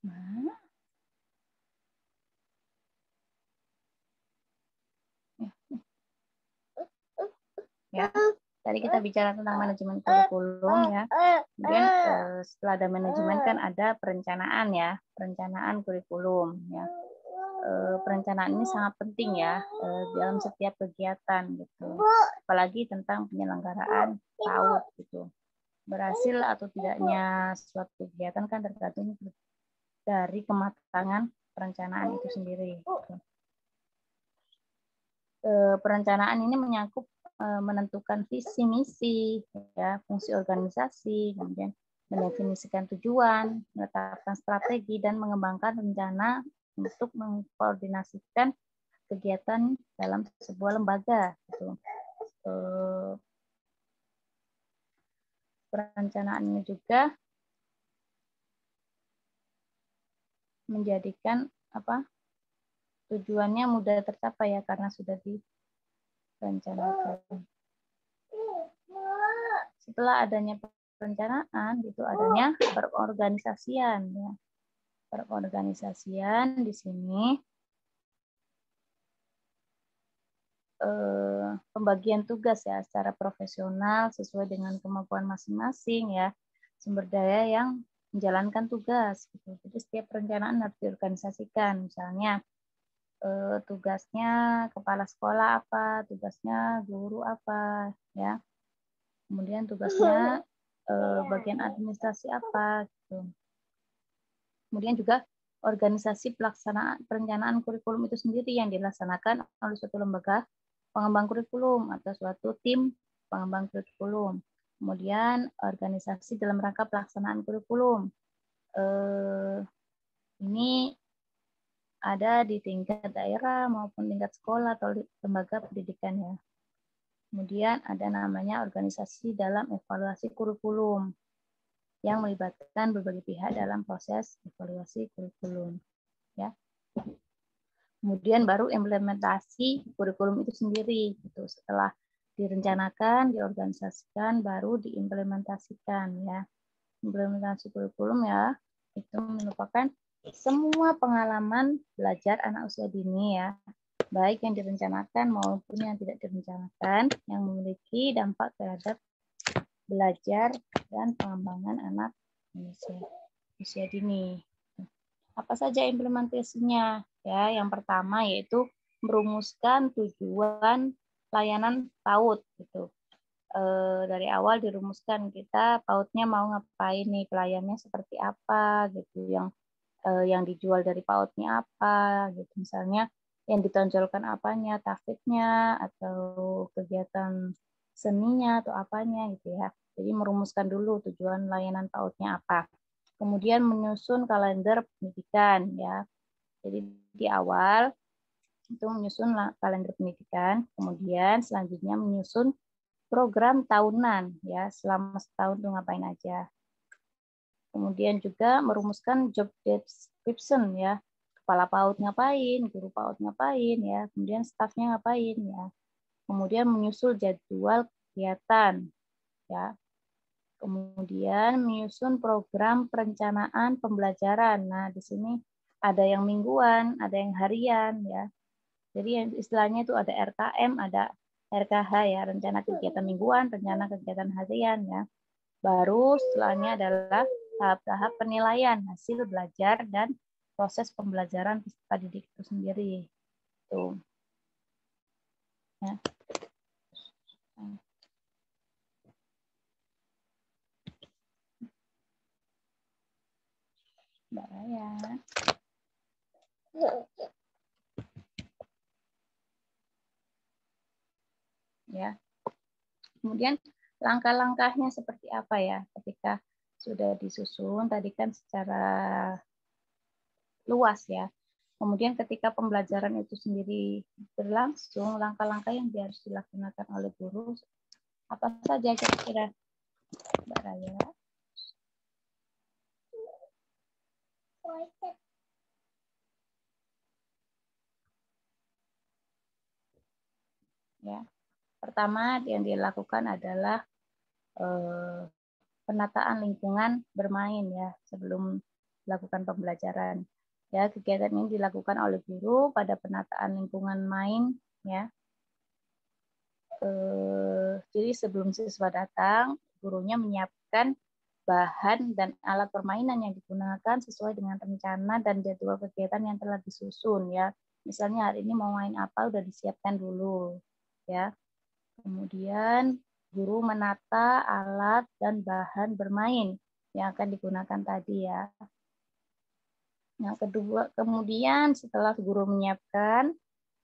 Mana? Tadi kita bicara tentang manajemen kurikulum ya. Kemudian setelah ada manajemen kan ada perencanaan ya, perencanaan kurikulum ya. Perencanaan ini sangat penting ya dalam setiap kegiatan gitu. Apalagi tentang penyelenggaraan PAUD gitu. Berhasil atau tidaknya suatu kegiatan kan tergantung dari kematangan perencanaan itu sendiri. Gitu. Perencanaan ini menyangkut menentukan visi misi, ya, fungsi organisasi, kemudian mendefinisikan tujuan, menetapkan strategi dan mengembangkan rencana untuk mengkoordinasikan kegiatan dalam sebuah lembaga. Gitu. Perencanaan ini juga menjadikan tujuannya mudah tercapai ya karena sudah direncanakan. Setelah adanya perencanaan itu adanya perorganisasian ya. Perorganisasian di sini pembagian tugas ya secara profesional sesuai dengan kemampuan masing-masing ya, sumber daya yang menjalankan tugas gitu. Jadi setiap perencanaan harus diorganisasikan, misalnya tugasnya kepala sekolah apa, tugasnya guru apa ya, kemudian tugasnya bagian administrasi apa gitu. Kemudian juga organisasi pelaksanaan perencanaan kurikulum itu sendiri yang dilaksanakan oleh suatu lembaga pengembang kurikulum atau suatu tim pengembang kurikulum. Kemudian organisasi dalam rangka pelaksanaan kurikulum. Ini ada di tingkat daerah maupun tingkat sekolah atau lembaga pendidikan ya. Kemudian ada namanya organisasi dalam evaluasi kurikulum yang melibatkan berbagai pihak dalam proses evaluasi kurikulum. Ya. Kemudian baru implementasi kurikulum itu sendiri. Gitu. Setelah direncanakan, diorganisasikan, baru diimplementasikan. Ya. Implementasi kurikulum ya itu merupakan semua pengalaman belajar anak usia dini ya, baik yang direncanakan maupun yang tidak direncanakan, yang memiliki dampak terhadap belajar dan pengembangan anak usia dini. Apa saja implementasinya? Ya, yang pertama yaitu merumuskan tujuan layanan PAUD gitu. Dari awal dirumuskan kita PAUD-nya mau ngapain nih, pelayannya seperti apa gitu, yang dijual dari PAUD-nya apa gitu, misalnya yang ditonjolkan apanya, tafidnya atau kegiatan seninya atau apanya gitu ya. Jadi merumuskan dulu tujuan layanan PAUD-nya apa. Kemudian menyusun kalender pendidikan ya. Jadi di awal itu menyusun kalender pendidikan, kemudian selanjutnya menyusun program tahunan ya, selama setahun tuh ngapain aja. Kemudian juga merumuskan job description ya, kepala PAUD ngapain, guru PAUD ngapain ya, kemudian stafnya ngapain ya. Kemudian menyusul jadwal kegiatan ya. Kemudian menyusun program perencanaan pembelajaran. Nah, di sini ada yang mingguan, ada yang harian ya. Jadi istilahnya itu ada RKM, ada RKH ya, rencana kegiatan mingguan, rencana kegiatan harian ya. Baru setelahnya adalah tahap-tahap penilaian hasil belajar dan proses pembelajaran peserta didik itu sendiri. Tuh. Ya. Mbak Raya. Ya. Kemudian langkah-langkahnya seperti apa ya ketika sudah disusun tadi kan secara luas ya. Kemudian ketika pembelajaran itu sendiri berlangsung, langkah-langkah yang harus dilaksanakan oleh guru apa saja kira-kira, Mbak Raya? Ya. Pertama yang dilakukan adalah penataan lingkungan bermain ya sebelum dilakukan pembelajaran. Ya, kegiatan ini dilakukan oleh guru pada penataan lingkungan main ya. Jadi sebelum siswa datang, gurunya menyiapkan bahan dan alat permainan yang digunakan sesuai dengan rencana dan jadwal kegiatan yang telah disusun ya. Misalnya hari ini mau main apa udah disiapkan dulu ya. Kemudian guru menata alat dan bahan bermain yang akan digunakan tadi ya. Yang kedua, kemudian setelah guru menyiapkan,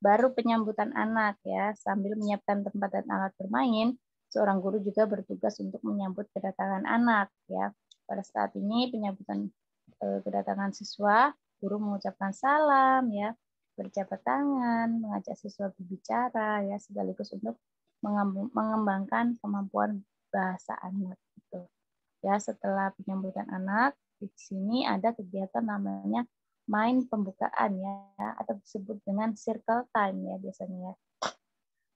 baru penyambutan anak ya, sambil menyiapkan tempat dan alat bermain, seorang guru juga bertugas untuk menyambut kedatangan anak ya. Pada saat ini penyambutan kedatangan siswa, guru mengucapkan salam ya, berjabat tangan, mengajak siswa berbicara ya, sekaligus untuk mengembangkan kemampuan bahasa anak gitu. Ya, setelah penyambutan anak, di sini ada kegiatan namanya main pembukaan ya, atau disebut dengan circle time ya biasanya ya.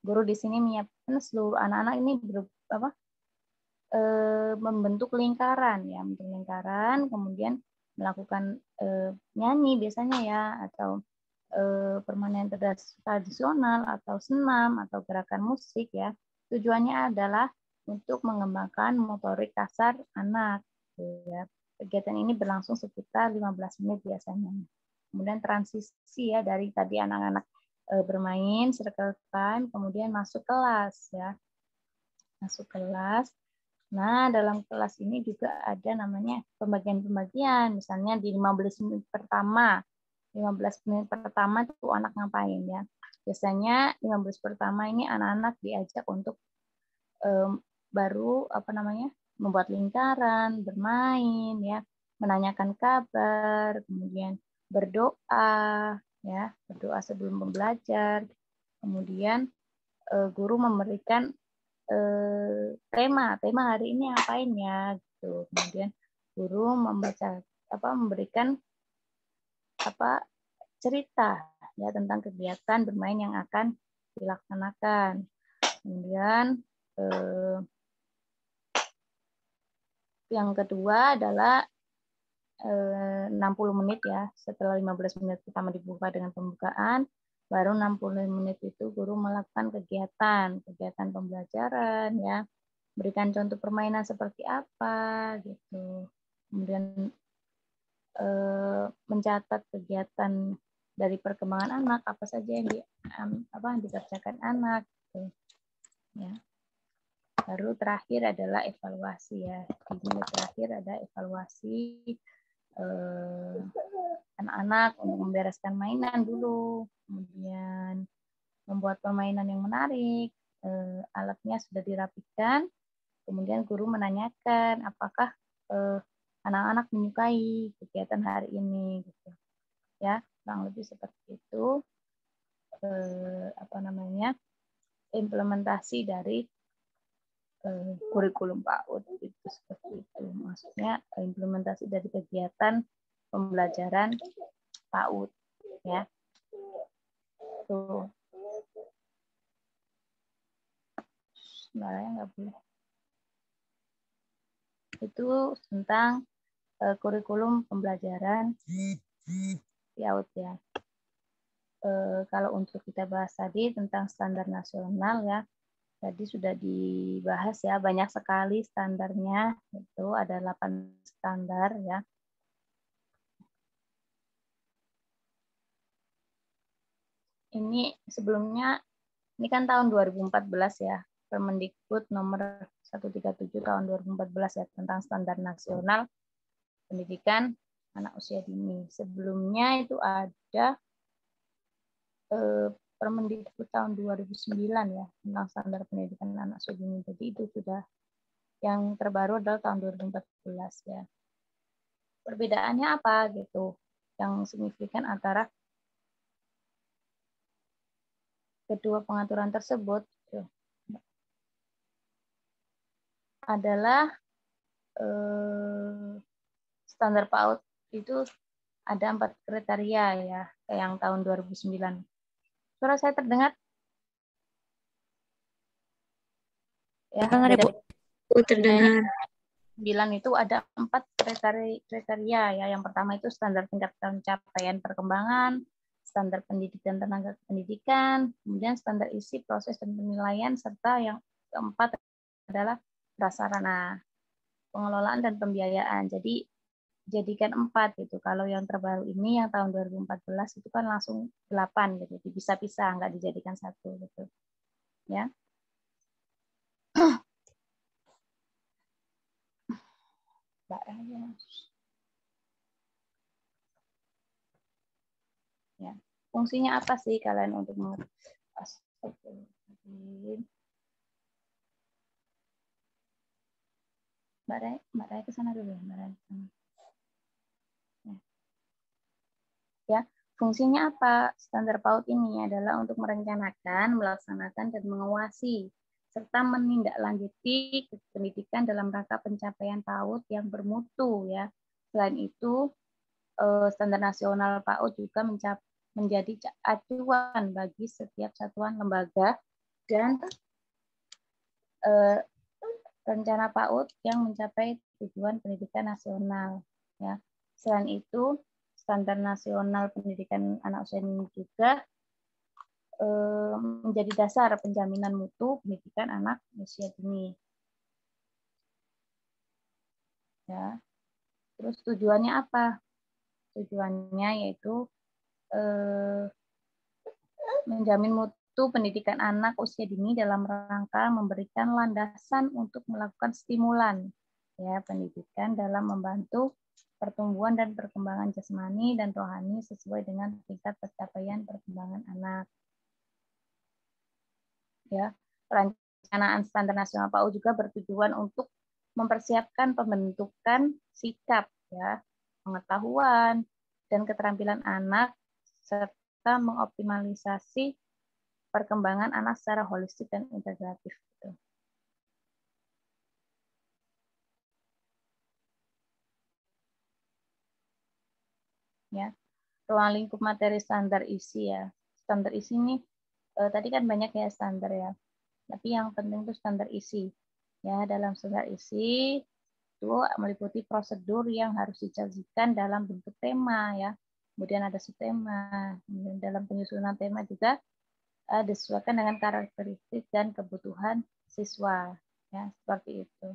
Guru di sini menyiapkan seluruh anak-anak ini membentuk lingkaran ya, membentuk lingkaran, kemudian melakukan nyanyi biasanya ya, atau permainan tradisional atau senam atau gerakan musik ya. Tujuannya adalah untuk mengembangkan motorik kasar anak ya. Kegiatan ini berlangsung sekitar 15 menit biasanya. Kemudian transisi ya dari tadi anak-anak bermain circle time, kemudian masuk kelas ya. Masuk kelas. Nah, dalam kelas ini juga ada namanya pembagian-pembagian. Misalnya di 15 menit pertama. 15 menit pertama itu anak ngapain ya? Biasanya 15 pertama ini anak-anak diajak untuk baru membuat lingkaran, bermain ya, menanyakan kabar, kemudian berdoa ya, berdoa sebelum belajar. Kemudian guru memberikan tema hari ini ngapain ya gitu. Kemudian guru memberikan cerita ya tentang kegiatan bermain yang akan dilaksanakan. Kemudian yang kedua adalah 60 menit ya. Setelah 15 menit pertama dibuka dengan pembukaan, baru 60 menit itu guru melakukan kegiatan pembelajaran ya. Berikan contoh permainan seperti apa gitu. Kemudian mencatat kegiatan dari perkembangan anak, apa saja yang dikerjakan anak gitu. Ya. Baru terakhir adalah evaluasi ya. Di menit terakhir ada evaluasi anak-anak untuk membereskan mainan dulu, kemudian membuat permainan yang menarik, alatnya sudah dirapikan, kemudian guru menanyakan apakah anak-anak menyukai kegiatan hari ini, gitu. Ya, kurang lebih seperti itu. Implementasi dari kurikulum PAUD itu seperti itu. Maksudnya implementasi dari kegiatan pembelajaran PAUD ya. Tuh. Sebenarnya nggak boleh. Itu tentang kurikulum pembelajaran PAUD ya. Kalau untuk kita bahas tadi tentang standar nasional ya, tadi sudah dibahas ya, banyak sekali standarnya, itu ada 8 standar ya. Ini sebelumnya, ini kan tahun 2014 ya, Permendikbud nomor 137 tahun 2014 ya, tentang standar nasional pendidikan anak usia dini. Sebelumnya itu ada Permendikbud tahun 2009 ya, tentang standar pendidikan anak usia dini. Jadi itu sudah, yang terbaru adalah tahun 2014 ya. Perbedaannya apa gitu? Yang signifikan antara kedua pengaturan tersebut gitu, adalah standar PAUD itu ada 4 kriteria ya, kayak yang tahun 2009. Suara saya terdengar? Ya, Terdengar, Bu. Terdengar. 9 itu ada 4 kriteria ya. Yang pertama itu standar tingkat pencapaian perkembangan, standar pendidikan tenaga pendidikan, kemudian standar isi, proses dan penilaian, serta yang keempat adalah prasarana, pengelolaan dan pembiayaan. Jadi jadikan 4 gitu. Kalau yang terbaru ini yang tahun 2014 itu kan langsung 8 gitu. Dipisah-pisah, nggak dijadikan 1 gitu. Ya. Ya. Fungsinya apa sih kalian untuk mengerti? Mbak Rai ke sana dulu ya, Mbak Rai. Ya, fungsinya apa? Standar PAUD ini adalah untuk merencanakan, melaksanakan, dan mengawasi serta menindaklanjuti pendidikan dalam rangka pencapaian PAUD yang bermutu ya. Selain itu, standar nasional PAUD juga menjadi acuan bagi setiap satuan lembaga dan rencana PAUD yang mencapai tujuan pendidikan nasional ya. Selain itu, standar nasional pendidikan anak usia dini juga menjadi dasar penjaminan mutu pendidikan anak usia dini. Ya. Terus tujuannya apa? Tujuannya yaitu menjamin mutu pendidikan anak usia dini dalam rangka memberikan landasan untuk melakukan stimulan ya pendidikan dalam membantu pertumbuhan dan perkembangan jasmani dan rohani sesuai dengan tingkat pencapaian perkembangan anak. Ya, perencanaan standar nasional PAUD juga bertujuan untuk mempersiapkan pembentukan sikap ya, pengetahuan dan keterampilan anak serta mengoptimalisasi perkembangan anak secara holistik dan integratif. Gitu. Ya, ruang lingkup materi standar isi ya. Standar isi ini tadi kan banyak ya standar ya. Tapi yang penting itu standar isi. Ya, dalam standar isi itu meliputi prosedur yang harus disajikan dalam bentuk tema ya. Kemudian ada subtema. Kemudian dalam penyusunan tema juga disesuaikan dengan karakteristik dan kebutuhan siswa ya, seperti itu.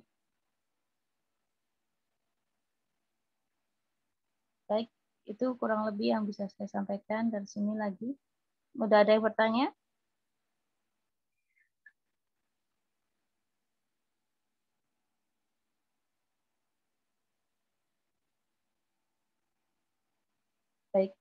Baik, itu kurang lebih yang bisa saya sampaikan dari sini lagi. Udah ada yang bertanya? Baik.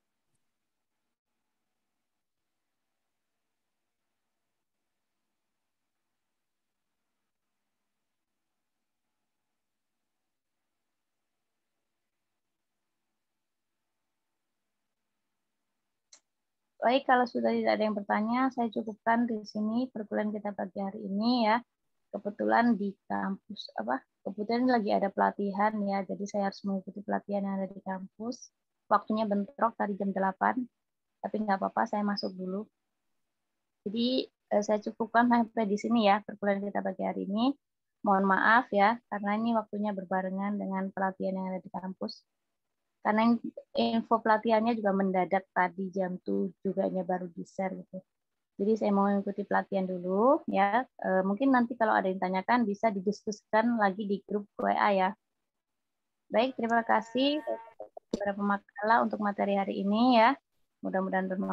Baik, kalau sudah tidak ada yang bertanya, saya cukupkan di sini perkuliahan kita pagi hari ini ya. Kebetulan di kampus kebetulan lagi ada pelatihan ya, jadi saya harus mengikuti pelatihan yang ada di kampus. Waktunya bentrok tadi jam 8, tapi nggak apa-apa, saya masuk dulu. Jadi saya cukupkan sampai di sini ya perkuliahan kita pagi hari ini. Mohon maaf ya, karena ini waktunya berbarengan dengan pelatihan yang ada di kampus. Karena info pelatihannya juga mendadak tadi jam 7 juga baru di-share gitu. Jadi saya mau mengikuti pelatihan dulu ya. Mungkin nanti kalau ada yang tanyakan bisa didiskusikan lagi di grup WA ya. Baik, terima kasih kepada pemakala untuk materi hari ini ya. Mudah-mudahan bermanfaat.